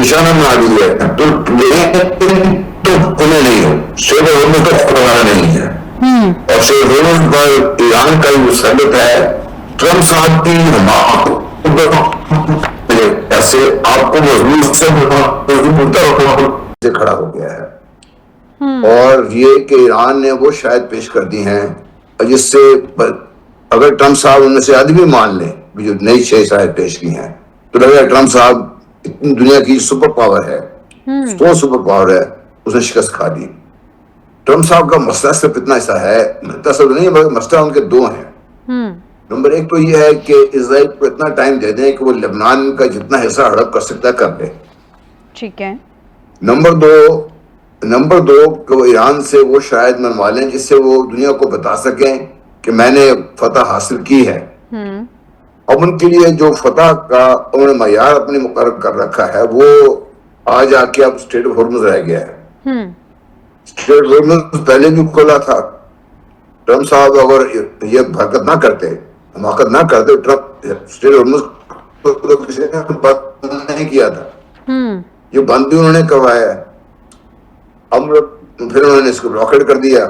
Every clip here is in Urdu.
نشانہ بنا دیا ہے تو انہیں نہیں ہو شیخ ہرمز کا خطرہ نہیں ہے. اور شیخ ہرمز پر ایران کا جو سلط ہے ٹرمپ صاحب کی ایسے آپ کو مضبوط سے کھڑا ہو گیا ہے. اور یہ کہ ایران نے وہ شاید پیش کر دی ہیں جس سے اگر ٹرمپ صاحب ان میں سے آدھی بھی مان لیں جو نئی 6 شاید پیش کی ہیں تو لگے گا ٹرمپ صاحب اتنی دنیا کی سپر پاور ہے سپر پاور ہے اس نے شکست کھا دی. ٹرمپ صاحب کا مسئلہ صرف اتنا ایسا ہے تصور نہیں بلکہ مسئلہ ان کے 2 ہیں. نمبر 1 تو یہ ہے کہ اسرائیل کو اتنا ٹائم دے دیں کہ وہ لبنان کا جتنا حصہ ہڑپ کر سکتا ہے کر لے. ٹھیک ہے. نمبر دو کہ وہ ایران سے وہ شاید منوا لیں جس سے وہ دنیا کو بتا سکیں کہ میں نے فتح حاصل کی ہے. اب ان کے لیے جو فتح کا انہوں نے معیار اپنے مقرر کر رکھا ہے وہ آج آ کے اب اسٹریٹ آف ہرمز رہ گیا ہے. اسٹریٹ آف ہرمز پہلے بھی کھولا تھا. ٹرمپ صاحب اگر یہ حرکت نہ کرتے حماقت نہ کرتے ٹرمپ اسٹریٹ آف ہرمز بند نہیں کیا تھا. یہ بند بھی انہوں نے کروایا ہے. اب پھر انہوں نے اس کو بلاکٹ کر دیا.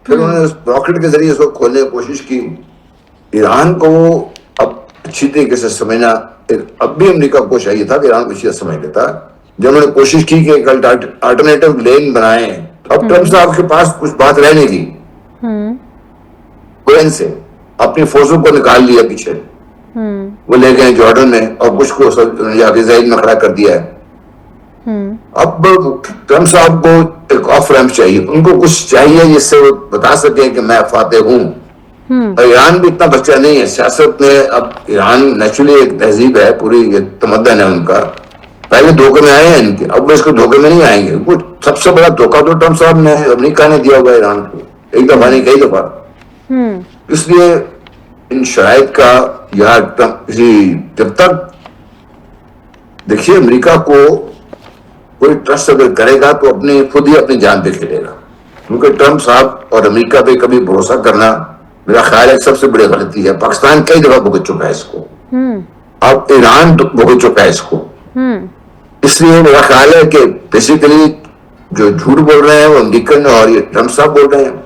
پھر انہوں نے اس بلاکٹ کے ذریعے اس کو کھولنے کی کوشش کی. ایران کو اب اچھی طریقے سے سمجھنا اب بھی امریکہ کو چاہیے تھا کہ ایران کو اچھی طرح سمجھ لیتا. جب انہوں نے کوشش کی کہ ایک الٹرنیٹو لین بنائیں اب ٹرمپ صاحب کے پاس کچھ بات رہ نہیں تھی. کوئن سے اپنی فوجوں کو نکال لیا پیچھے وہ لے گئے جارڈن میں اور کچھ کو اسرائیل میں کھڑا کر دیا ہے. اب ٹرمپ صاحب کو ایک آف ریمپ چاہیے. ان کو کچھ چاہیے جس سے وہ بتا سکیں کہ میں فاتح ہوں. اور ایران بھی اتنا بچہ نہیں ہے سیاست میں. اب ایران نیچرلی ایک تہذیب ہے پوری تمدن ہے ان کا. پہلے دھوکے میں آئے ہیں ان کے اب وہ اس کو دھوکے میں نہیں آئیں گے. سب سے بڑا دھوکہ تو ٹرمپ صاحب نے امریکہ نے دیا ہوا ایران کو ایک دفعہ نہیں کئی دفعہ. اس لیے ان شرائط کا یا جب تک دیکھیے امریکہ کو کوئی ٹرسٹ اگر کرے گا تو خود ہی اپنی جان پہ کھیلے گا. کیونکہ ٹرمپ صاحب اور امریکہ پہ کبھی بھروسہ کرنا میرا خیال ہے سب سے بڑی غلطی ہے. پاکستان کئی دفعہ بھگت چکا ہے اس کو. اب ایران بھگت چکا ہے اس کو. اس لیے میرا خیال ہے کہ بیسیکلی جو جھوٹ بول رہے ہیں وہ امریکن اور یہ ٹرمپ صاحب بول رہے ہیں.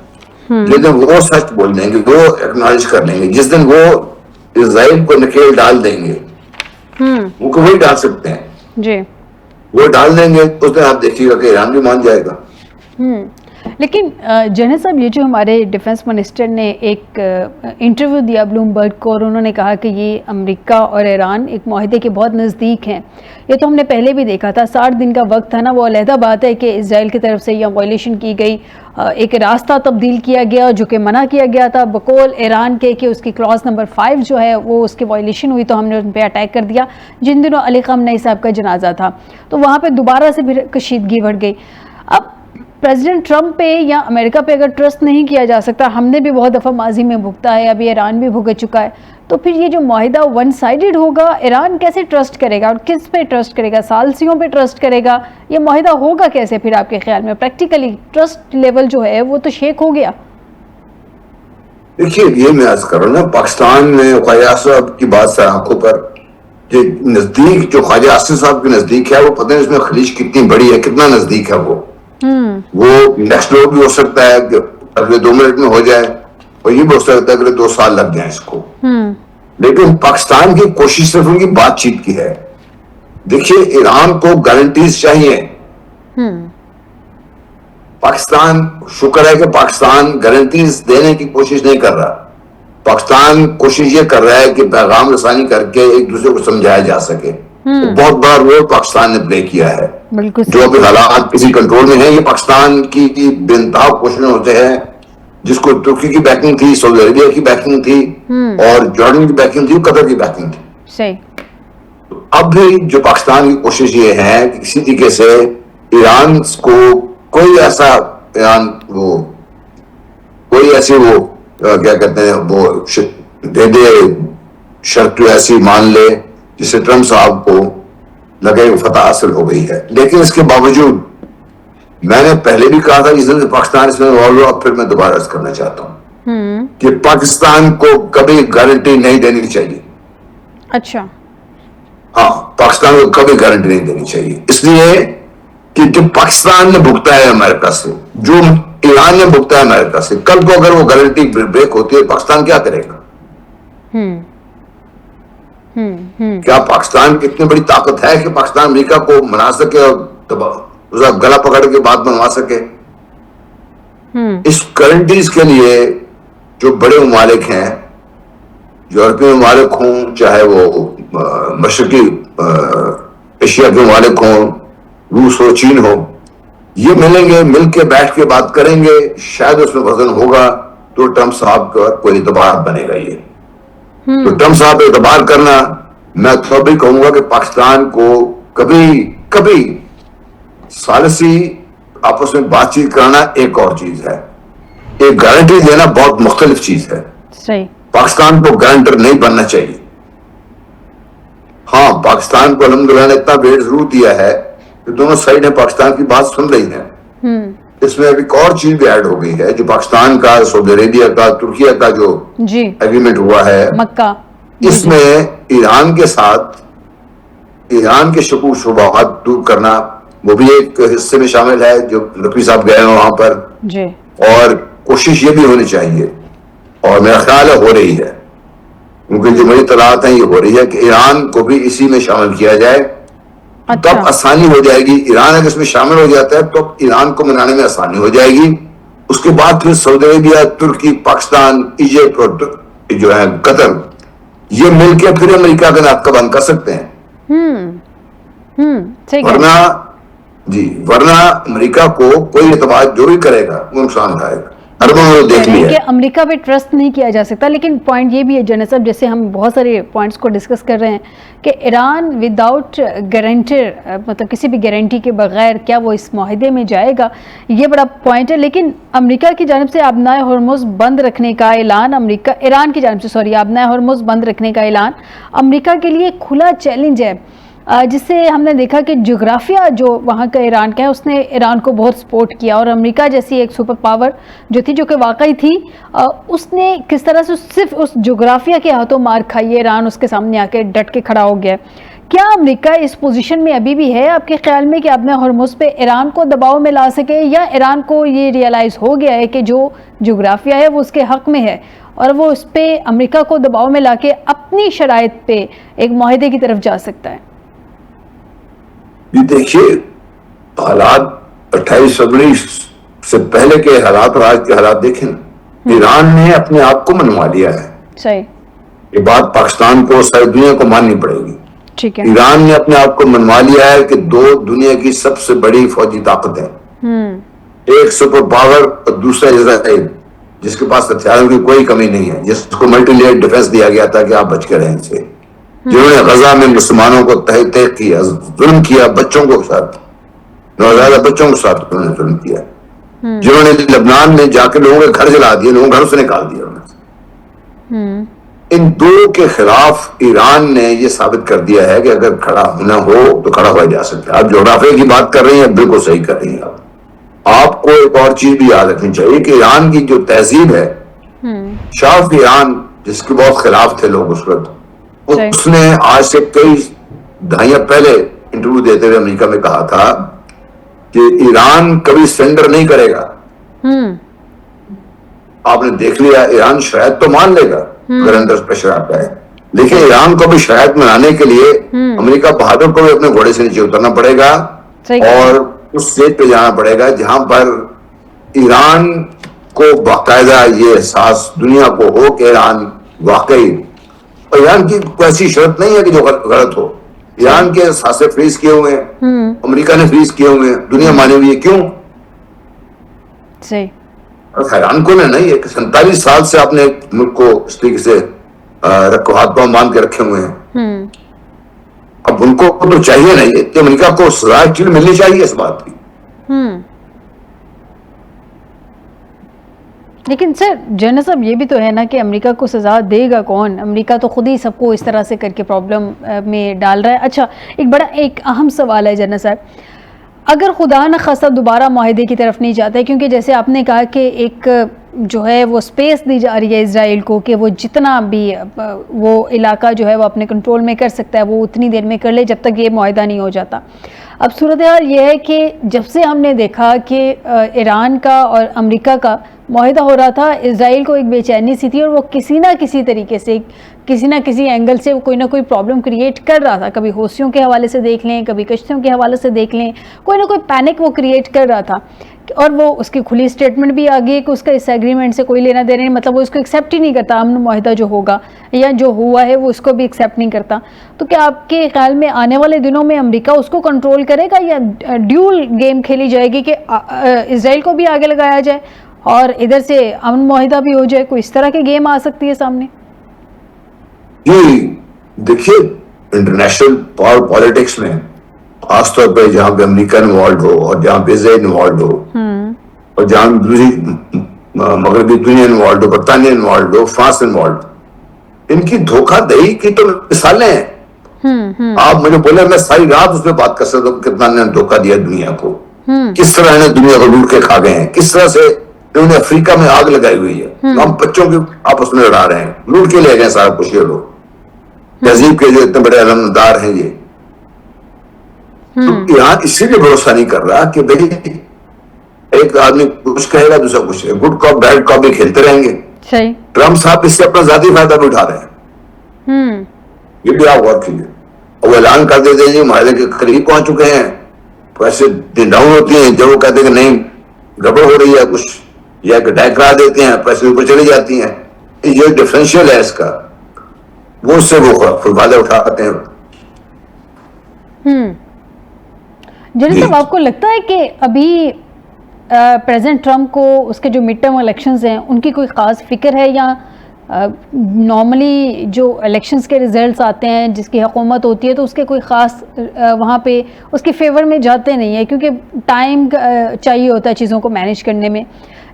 لیکن وہ سچ بول دیں گے وہ ایکنالج کر لیں گے جس دن وہ اسرائیل کو نکیل ڈال دیں گے وہ وہی ڈال سکتے ہیں جی وہ ڈال دیں گے اس دن آپ دیکھیے گا کہ ایران بھی مان جائے گا. لیکن جنید صاحب یہ جو ہمارے ڈیفنس منسٹر نے ایک انٹرویو دیا بلومبرگ کو اور انہوں نے کہا کہ یہ امریکہ اور ایران ایک معاہدے کے بہت نزدیک ہیں. یہ تو ہم نے پہلے بھی دیکھا تھا 60 دن کا وقت تھا نا. وہ علیحدہ بات ہے کہ اسرائیل کی طرف سے یہ وائلیشن کی گئی ایک راستہ تبدیل کیا گیا جو کہ منع کیا گیا تھا بقول ایران کے کہ اس کی کلاس نمبر 5 جو ہے وہ اس کی وائلیشن ہوئی تو ہم نے ان پہ اٹیک کر دیا. جن دنوں علی خامنئی صاحب کا جنازہ تھا تو وہاں پہ دوبارہ سے پھر کشیدگی بڑھ گئی. اب پریزیڈنٹ ٹرمپ پہ یا امریکہ پہ اگر ٹرسٹ نہیں کیا جا سکتا ہم نے بھی بہت دفعہ ماضی میں بھگتا ہے ابھی ایران بھی بھگت چکا ہے تو پھر یہ جو معاہدہ ون سائیڈڈ ہوگا ایران کیسے ٹرسٹ کرے گا اور کس پہ ٹرسٹ کرے گا؟ سالسیوں پہ ٹرسٹ کرے گا؟ یہ معاہدہ ہوگا کیسے پھر آپ کے خیال میں پریکٹیکلی ٹرسٹ لیول جو ہے وہ تو شیک ہو گیا. دیکھیے یہ میں عرض کر رہا ہوں نا پاکستان میں خواجہ صاحب کی بات سر آنکھوں پر یہ نزدیک جو خواجہ آصف صاحب کے نزدیک ہے وہ پتہ نہیں اس میں خلیج کتنی بڑی ہے کتنا نزدیک ہے وہ نیکسٹ ڈور بھی ہو سکتا ہے کہ اگلے 2 منٹ میں ہو جائے اور یہ بھی ہو سکتا ہے اگلے 2 سال لگ جائیں اس کو. لیکن پاکستان کی کوشش صرف ان کی بات چیت کی ہے. دیکھیے ایران کو گارنٹیز چاہیے. پاکستان شکر ہے کہ پاکستان گارنٹیز دینے کی کوشش نہیں کر رہا. پاکستان کوشش یہ کر رہا ہے کہ پیغام رسانی کر کے ایک دوسرے کو سمجھایا جا سکے. بہت بڑا رول پاکستان نے پلے کیا ہے. جو ابھی حالات کسی کنٹرول میں ہیں یہ پاکستان کی بے انتہا کوششیں ہوتے ہیں جس کو ترکی کی بیکنگ تھی سعودی عربیہ کی بیکنگ تھی اور جارڈن کی بیکنگ تھی قطر کی بیکنگ تھی. اب بھی جو پاکستان کی کوشش یہ ہے کہ کسی طریقے سے ایران کو کوئی ایسا کوئی ایسی وہ کیا کہتے ہیں وہ دے دے شرط ایسی مان لے جس سے ٹرمپ صاحب کو لگے فتح حاصل ہو گئی ہے. لیکن اس کے باوجود میں نے پہلے بھی کہا تھا جس دن پاکستان اس میں انوالو ہوا پھر میں دوبارہ عرض کرنا چاہتا ہوں کہ پاکستان کو کبھی گارنٹی نہیں دینی چاہیے. اچھا ہاں پاکستان کو کبھی گارنٹی نہیں دینی چاہیے، اس لیے کہ جو پاکستان نے بھگتا ہے امریکہ سے، جو ایران نے بھگتا ہے امریکہ سے، کل کو اگر وہ گارنٹی بریک ہوتی ہے پاکستان کیا کرے گا؟ کیا پاکستان کی اتنی بڑی طاقت ہے کہ پاکستان امریکہ کو منا سکے اور اس کا گلا پکڑ کے بات بنوا سکے؟ اس گارنٹیز کے لیے جو بڑے ممالک ہیں، یورپی ممالک ہوں، چاہے وہ مشرقی ایشیا کے ممالک ہوں، روس ہو، چین ہو، یہ ملیں گے، مل کے بیٹھ کے بات کریں گے، شاید اس میں وزن ہوگا تو ٹرمپ صاحب کا کوئی اعتبار بنے گا۔ یہ تو ٹرمپ صاحب پہ اعتبار کرنا، میں تو بھی کہوں گا کہ پاکستان کو کبھی ثالثی آپس میں بات چیت کرنا ایک اور چیز ہے، ایک گارنٹی دینا بہت مختلف چیز ہے۔ صحیح، پاکستان کو گارنٹر نہیں بننا چاہیے۔ ہاں، پاکستان کو الحمدللہ نے اتنا ویٹ ضرور دیا ہے کہ دونوں سائڈیں پاکستان کی بات سن رہی ہیں۔ اس میں اب ایک اور چیز بھی ایڈ ہو گئی ہے، جو پاکستان کا، سعودی عربیہ کا، ترکیہ کا جو ایگریمنٹ ہوا ہے مکہ، اس میں ایران کے ساتھ ایران کے شکوک شبہات دور کرنا وہ بھی ایک حصے میں شامل ہے، جو نقوی صاحب گئے ہیں وہاں پر، اور کوشش یہ بھی ہونی چاہیے، اور میرا خیال ہے ہو رہی ہے، کیونکہ جو میری اطلاعات ہیں یہ ہو رہی ہے کہ ایران کو بھی اسی میں شامل کیا جائے، تب آسانی ہو جائے گی۔ ایران اگر اس میں شامل ہو جاتا ہے تو ایران کو منانے میں آسانی ہو جائے گی۔ اس کے بعد پھر سعودی عربیہ، ترکی، پاکستان، ایجپٹ اور جو ہے قطر، یہ مل کے پھر امریکہ کا ناک بند کر سکتے ہیں۔ ورنہ امریکہ کو کوئی اعتماد جو بھی کرے گا وہ نقصان اٹھائے گا۔ کہ امریکہ پہ ٹرسٹ نہیں کیا جا سکتا، لیکن پوائنٹ یہ بھی ہے جنرل صاحب، جیسے ہم بہت سارے پوائنٹس کو ڈسکس کر رہے ہیں کہ ایران وداؤٹ گارنٹر، مطلب کسی بھی گارنٹی کے بغیر کیا وہ اس معاہدے میں جائے گا، یہ بڑا پوائنٹ ہے۔ لیکن امریکہ کی جانب سے آبنائے ہرمز بند رکھنے کا اعلان، ایران کی جانب سے آبنائے ہرمز بند رکھنے کا اعلان امریکہ کے لیے کھلا چیلنج ہے، جس سے ہم نے دیکھا کہ جغرافیہ جو وہاں کا ایران کا ہے، اس نے ایران کو بہت سپورٹ کیا، اور امریکہ جیسی ایک سپر پاور جو تھی، جو کہ واقعی تھی، اس نے کس طرح سے صرف اس جغرافیہ کے ہاتھوں مار کھائی ہے، ایران اس کے سامنے آ کے ڈٹ کے کھڑا ہو گیا۔ کیا امریکہ اس پوزیشن میں ابھی بھی ہے آپ کے خیال میں کہ اپنے ہرمز پہ ایران کو دباؤ میں لا سکے، یا ایران کو یہ ریئلائز ہو گیا ہے کہ جو جغرافیہ ہے وہ اس کے حق میں ہے اور وہ اس پہ امریکہ کو دباؤ میں لا کے اپنی شرائط پہ ایک معاہدے کی طرف جا سکتا ہے؟ یہ دیکھیے، حالات 28 فروری سے پہلے کے حالات اور آج کے حالات دیکھیں، ایران نے اپنے آپ کو منوا لیا ہے۔ صحیح، یہ بات پاکستان کو، ساری دنیا کو ماننی پڑے گی۔ ٹھیک ہے، ایران نے اپنے آپ کو منوا لیا ہے کہ دو دنیا کی سب سے بڑی فوجی طاقت ہے، ایک سپر پاور اور دوسرا اسرائیل، جس کے پاس ہتھیاروں کی کوئی کمی نہیں ہے، جس کو ملٹی لیئر ڈیفنس دیا گیا تھا کہ آپ بچ کے رہیں سے، جنہوں نے غزہ میں مسلمانوں کو تہ کیا، ظلم کیا، بچوں کو ساتھ، نوزائیدہ بچوں کے ساتھ انہوں نے ظلم کیا، جنہوں نے لبنان میں جا کے لوگوں کے گھر جلا دیے، لوگوں گھروں سے نکال دیا۔ ان دو کے خلاف ایران نے یہ ثابت کر دیا ہے کہ اگر کھڑا ہونا ہو تو کھڑا ہوا جا سکتا ہے۔ آپ جغرافیہ کی بات کر رہی ہیں، بالکل صحیح کر رہی ہیں آپ کو ایک اور چیز بھی یاد رکھنی چاہیے کہ ایران کی جو تہذیب ہے، شاہ آف ایران جس کے بہت خلاف تھے لوگ اس وقت، اس نے آج سے کئی دہائیاں پہلے انٹرویو دیتے ہوئے امریکہ میں کہا تھا کہ ایران کبھی سرنڈر نہیں کرے گا۔ آپ نے دیکھ لیا، ایران شاید تو مان لے گا اگر اندر پریشر آتا ہے، لیکن ایران کو بھی شاید منانے کے لیے امریکہ بہادر کو بھی اپنے گھوڑے سے نیچے اترنا پڑے گا، اور اس اسٹیج پہ جانا پڑے گا جہاں پر ایران کو باقاعدہ یہ احساس دنیا کو ہو کہ ایران واقعی، اور ایران کی کوئی ایسی شرط نہیں ہے کہ جو غلط ہو، ایران کے سانسیں فریز کیے ہوئے ہیں، امریکہ نے فریز کیے ہوئے ہیں، دنیا مانی ہوئی ہے، کیوں؟ صحیح، حیران کو نہیں ہے کہ 47 سال سے آپ نے ملک کو اس طریقے سے رکھو، ہاتھ پاؤں باندھ کے رکھے ہوئے ہیں۔ اب ان کو تو چاہیے نہیں کہ امریکہ کو سزا ایکچولی ملنی چاہیے اس بات کی۔ لیکن سر جنرل صاحب یہ بھی تو ہے نا کہ امریکہ کو سزا دے گا کون؟ امریکہ تو خود ہی سب کو اس طرح سے کر کے پرابلم میں ڈال رہا ہے۔ اچھا، ایک اہم سوال ہے جنرل صاحب، اگر خدا نہ خواستہ دوبارہ معاہدے کی طرف نہیں جاتا ہے، کیونکہ جیسے آپ نے کہا کہ ایک جو ہے وہ سپیس دی جا رہی ہے اسرائیل کو کہ وہ جتنا بھی وہ علاقہ جو ہے وہ اپنے کنٹرول میں کر سکتا ہے وہ اتنی دیر میں کر لے جب تک یہ معاہدہ نہیں ہو جاتا. اب صورتحال یہ ہے کہ جب سے ہم نے دیکھا کہ ایران کا اور امریکہ کا معاہدہ ہو رہا تھا، اسرائیل کو ایک بے چینی سی تھی اور وہ کسی نہ کسی طریقے سے کسی نہ کسی اینگل سے کوئی نہ کوئی پرابلم کریٹ کر رہا تھا. کبھی حوثیوں کے حوالے سے دیکھ لیں، کبھی کشتیوں کے حوالے سے دیکھ لیں، کوئی نہ کوئی پینک وہ کریٹ کر رہا تھا. اور وہ اس کی کھلی اسٹیٹمنٹ بھی آ گئی کہ اس کا اس ایگریمنٹ سے کوئی لینا دینا نہیں، مطلب وہ اس کو ایکسیپٹ ہی نہیں کرتا. امن معاہدہ جو ہوگا یا جو ہوا ہے وہ اس کو بھی ایکسیپٹ نہیں کرتا. تو کیا آپ کے خیال میں آنے والے دنوں میں امریکہ اس کو کنٹرول کرے گا یا ڈیول گیم کھیلی جائے گی کہ اسرائیل کو بھی آگے لگایا جائے اور ادھر سے امن معاہدہ بھی ہو جائے؟ کوئی اس طرح کی گیم آ سکتی ہے سامنے؟ دیکھیے انٹرنیشنل پاور پالیٹکس میں خاص طور پہ جہاں پہ امریکہ انوالوڈ ہو اور جہاں پہ اسرائیل انوالوڈ ہو اور جہاں دوسری مغربی دنیا انوالوڈ ہو، برطانیہ انوالوڈ ہو، فرانس انوالوڈ، ان کی دھوکہ دہی کی تو مثالیں ہیں. آپ مجھے بولے میں ساری رات اس پہ بات کر سکتا ہوں کتنا نے دھوکہ دیا دنیا کو، کس طرح انہیں دنیا کو لوٹ کے کھا گئے ہیں، کس طرح سے انہوں نے افریقہ میں آگ لگائی ہوئی ہے، ہم بچوں کے آپس میں لڑا رہے ہیں، لوٹ کے لے گئے سارا کچھ. یہ لوگ تہذیب کے جو اتنے بڑے علمدار ہیں یہ. تو ایران اسی لیے بھروسہ نہیں کر رہا کہ بھائی ایک آدمی کچھ کہے گا دوسرا کچھ، گڈ کاپ بیڈ کاپ بھی کھیلتے رہیں گے. ٹرمپ صاحب اس سے اپنا ذاتی فائدہ بھی اٹھا رہے ہیں، یہ بھی آپ غور کیجیے. وہ اعلان کر دیتے ہیں جی معاہدے کے قریب پہنچ چکے ہیں، پیسے ڈاؤن ہوتی ہیں جب وہ کہتے ہیں کہ نہیں گڑبڑ ہو رہی ہے کچھ، یا کہ ڈائیک کرا دیتے ہیں پیسے اوپر چلی جاتی ہیں. یہ ڈفرینشیل ہے اس کا، وہ اس سے وہ فائدہ اٹھاتے ہیں. جنید صاحب آپ کو لگتا ہے کہ ابھی پریزیڈنٹ ٹرمپ کو اس کے جو مڈ ٹرم الیکشنز ہیں ان کی کوئی خاص فکر ہے، یا نارملی جو الیکشنز کے ریزلٹس آتے ہیں جس کی حکومت ہوتی ہے تو اس کے کوئی خاص وہاں پہ اس کے فیور میں جاتے نہیں ہیں کیونکہ ٹائم چاہیے ہوتا ہے چیزوں کو مینیج کرنے میں؟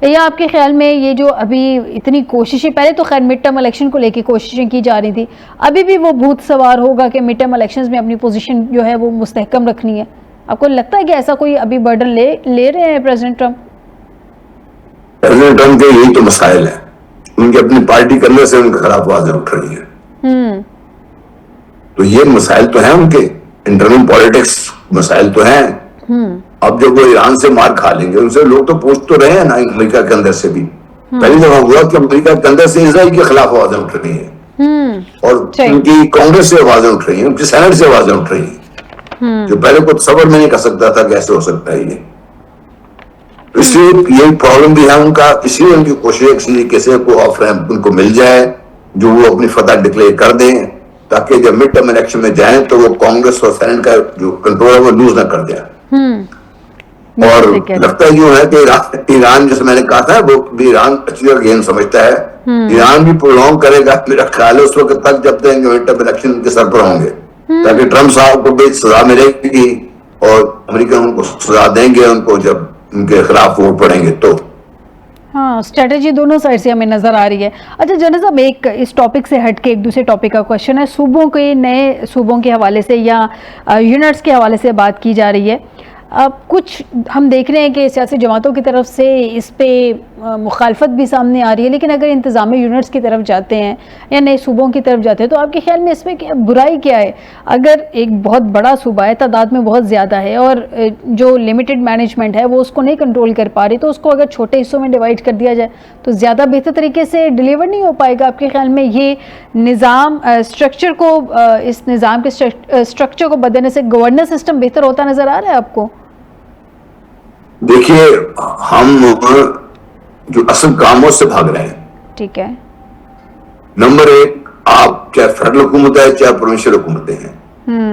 یا آپ کے خیال میں یہ جو ابھی اتنی کوششیں، پہلے تو خیر مڈ ٹرم الیکشن کو لے کے کوششیں کی جا رہی تھی، ابھی بھی وہ بھوت سوار ہوگا کہ مڈ ٹرم الیکشنز میں اپنی پوزیشن جو ہے وہ مستحکم رکھنی ہے؟ آپ کو لگتا ہے کہ ایسا کوئی ابھی برڈن لے رہے ہیں پریزیڈنٹ ٹرمپ؟ پریزیڈنٹ ٹرمپ کے یہی تو مسائل ہیں، ان کی اپنی پارٹی کرنے سے ان کے خلاف آوازیں اٹھ رہی ہیں. تو یہ مسائل تو ہیں ان کے انٹرنل پالیٹکس، مسائل تو ہیں. اب جب وہ ایران سے مار کھا لیں گے، ان سے لوگ تو پوچھ تو رہے ہیں نا امریکہ کے اندر سے بھی. پہلی دفعہ ہوا کہ امریکہ کے اندر سے اسرائیل کے خلاف آوازیں اٹھ رہی ہیں اور ان کی کانگریس سے آوازیں اٹھ رہی ہیں، ان کی سینٹ سے آوازیں اٹھ رہی ہیں، جو پہلے کو تصور میں نہیں کر سکتا تھا کیسے ہو سکتا ہے یہ. اس لیے یہ پرابلم بھی ہے ان کا، اس لیے ان کی کوشش کسی طریقے سے کوئی آف ریمپ ان کو مل جائے جو وہ اپنی فتح ڈکلیئر کر دیں تاکہ جب مڈ ٹرم الیکشن میں جائیں تو وہ کانگریس اور سینٹ کا جو کنٹرول ہے وہ لوز نہ کر دیں. اور لگتا ہے یوں ہے کہ ایران جیسے میں نے کہا تھا وہ بھی ایران اچھی طرح گیم سمجھتا ہے. ایران بھی پرولونگ کرے گا میرا خیال ہے اس وقت تک جب تک مڈ ٹرم الیکشن کے سر پر ہوں گے، تاکہ ٹرمپ صاحب کو بھی سزا ملے گی اور امریکہ ان کو سزا دیں گے ان کو جب ان کے خلاف ووٹ پڑیں گے تو. ہاں، اسٹریٹجی دونوں سائڈ سے ہمیں نظر آ رہی ہے. اچھا جنید صاحب، ایک اس ٹاپک سے ہٹ کے ایک دوسرے ٹاپک کا کوشچن ہے. صوبوں کے نئے صوبوں کے حوالے سے یا یونٹس کے حوالے سے بات کی جا رہی ہے. اب کچھ ہم دیکھ رہے ہیں کہ سیاسی جماعتوں کی طرف سے اس پہ مخالفت بھی سامنے آ رہی ہے، لیکن اگر انتظامی یونٹس کی طرف جاتے ہیں یا نئے صوبوں کی طرف جاتے ہیں تو آپ کے خیال میں اس میں برائی کیا ہے؟ اگر ایک بہت بڑا صوبہ ہے، تعداد میں بہت زیادہ ہے اور جو لمیٹڈ مینجمنٹ ہے وہ اس کو نہیں کنٹرول کر پا رہی، تو اس کو اگر چھوٹے حصوں میں ڈیوائڈ کر دیا جائے تو زیادہ بہتر طریقے سے ڈیلیور نہیں ہو پائے گا؟ آپ کے خیال میں یہ نظام اسٹرکچر کو، اس نظام کے اسٹرکچر کو بدلنے سے گورننس سسٹم بہتر ہوتا نظر آ رہا ہے آپ کو؟ دیکھیے ہم جو اصل کاموں سے بھاگ رہے ہیں. ٹھیک ہے. نمبر ایک، آپ چاہے فیڈرل حکومت ہے چاہے پروونشل حکومتیں ہیں،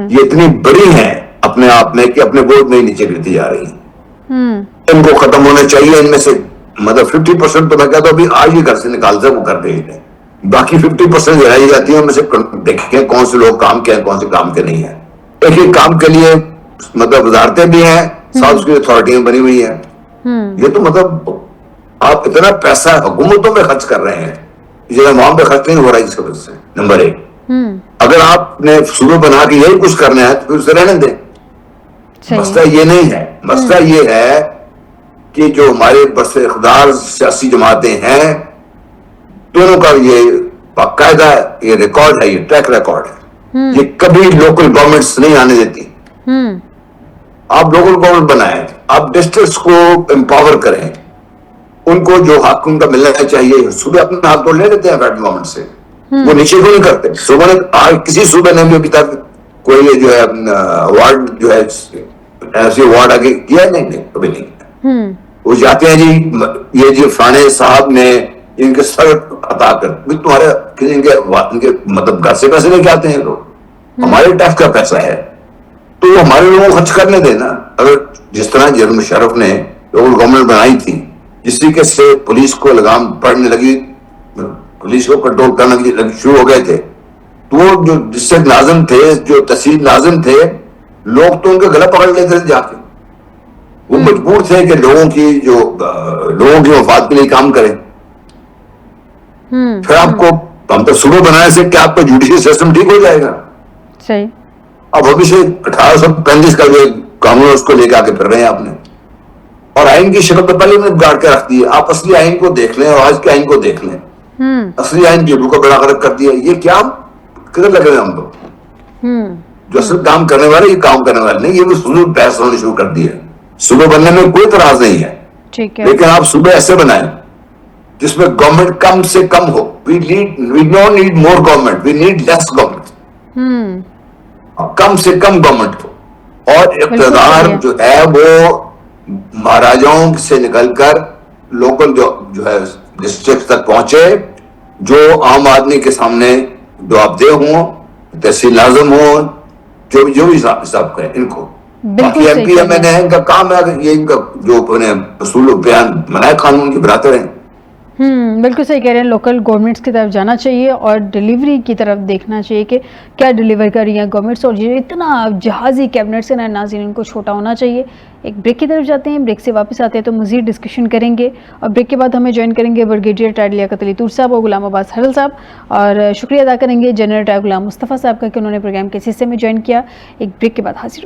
یہ اتنی بڑی ہیں اپنے آپ میں کہ اپنے ووٹ میں ہی نیچے گرتی جا رہی ہیں. ان کو ختم ہونا چاہیے. ان میں سے مطلب 50% تو میں کہتا ہوں ابھی آج ہی گھر سے نکالتے وہ کر رہے ہیں، باقی 50% گرائی جاتی ہے. ان میں سے دیکھیں کون سے لوگ کام کے ہیں کون سے کام کے نہیں ہیں. ایک ایک کام کے لیے مطلب وزارتیں بھی ہیں، ساتھ اس کی اتھارٹیاں بنی ہوئی ہیں. یہ تو مطلب آپ اتنا پیسہ حکومتوں میں خرچ کر رہے ہیں یہ عوام پہ خرچ نہیں ہو رہا ہے اس وجہ سے. نمبر ایک، اگر آپ نے صوبے بنا کے یہی کچھ کرنا ہے تو پھر اسے رہنے دیں. مسئلہ یہ نہیں ہے. مسئلہ یہ ہے کہ جو ہمارے برسر اقتدار سیاسی جماعتیں ہیں دونوں کا یہ باقاعدہ یہ ریکارڈ ہے, یہ ٹریک ریکارڈ ہے, یہ کبھی لوکل گورنمنٹس نہیں آنے دیتی. آپ لوکل گورنمنٹ بنائیں, آپ ڈسٹرکٹس کو امپاور کریں, ان کو جو حق ان کا ملنا چاہیے, صوبے اپنے حق تو لے لیتے ہیں فیڈرل گورنمنٹ سے, وہ نیچے کو نہیں کرتے. صوبے نے کسی صوبے نے بھی ابھی تک کوئی جو ہے وارڈ جو ہے ایسے وارڈ آگے کیا نہیں, کبھی نہیں. وہ جاتے ہیں جی یہ جو فلانے صاحب نے ان کے سر عطا کر, تمہارے ان کے مطلب گھر سے پیسے لے کے آتے ہیں لوگ, ہمارے ٹیکس کا پیسہ ہے تو وہ ہمارے لوگوں کو خرچ کرنے دینا. اگر جس طرح جنرل مشرف نے لوکل گورنمنٹ بنائی تھی, جس طریقے سے پولیس کو لگام پڑنے لگی, پولیس کو کنٹرول کرنا شروع ہو گئے تھے, تو وہ جو ڈسٹرکٹ ناظم تھے, جو تحصیل ناظم تھے, لوگ تو ان کے گلا پکڑ لیتے تھے جا کے. وہ مجبور تھے کہ لوگوں کی مفاد کے لیے کام کریں. پھر آپ کو ہم تو صوبے بنانے سے کیا آپ کا جوڈیشل سسٹم ٹھیک ہو جائے گا؟ صحیح. اب ابھی سے 1835 کا جو قانون اس کو لے کے آگے پھر رہے ہیں آپ نے, اور آئین کی شکل تو پہلے میں گاڑ کے رکھ دی ہے. آپ اصلی آئین کو دیکھ لیں اور آج کے آئین کو دیکھ لیں, اصلی آئین کی کو بڑا غلط کر دیا. یہ کیا کدھر لگ رہے ہیں ہم لوگ؟ جو اصل کام کرنے والے یہ کام کرنے والے نہیں, یہ بھی فضول بحث ہونے شروع کر دی ہے. صوبے بننے میں کوئی اعتراض نہیں ہے, لیکن آپ صوبے ایسے بنائیں جس میں گورنمنٹ کم سے کم ہو. We don't need more government, we need less government. کم سے کم گورنمنٹ ہو, اور اقتدار جو ہے وہ مہاراجاؤں سے نکل کر لوکل جو ہے ڈسٹرکٹ تک پہنچے, جو عام آدمی کے سامنے جوابدہ ہوں, تحصیل ناظم ہوں, جو بھی حساب کریں ان کو. باقی ایم پی ایم این اے ان کا کام ہے یہ ان کا جو اصول و بیان بنائے قانون کی بناتے رہیں. بالکل صحیح کہہ رہے ہیں. لوکل گورنمنٹس کی طرف جانا چاہیے اور ڈیلیوری کی طرف دیکھنا چاہیے کہ کیا ڈیلیور کر رہی ہیں گورنمنٹس, اور یہ اتنا جہازی کیبنٹ سے ناظرین ان کو چھوٹا ہونا چاہیے. ایک بریک کی طرف جاتے ہیں, بریک سے واپس آتے ہیں تو مزید ڈسکشن کریں گے, اور بریک کے بعد ہمیں جوائن کریں گے بریگیڈیئر ریٹائرڈ لیاقت علی طور صاحب اور غلام عباس حرل صاحب, اور شکریہ ادا کریں گے جنرل ریٹائرڈ غلام مصطفیٰ صاحب کا کہ انہوں نے پروگرام کے اس حصے میں جوائن کیا. ایک بریک کے بعد حاضر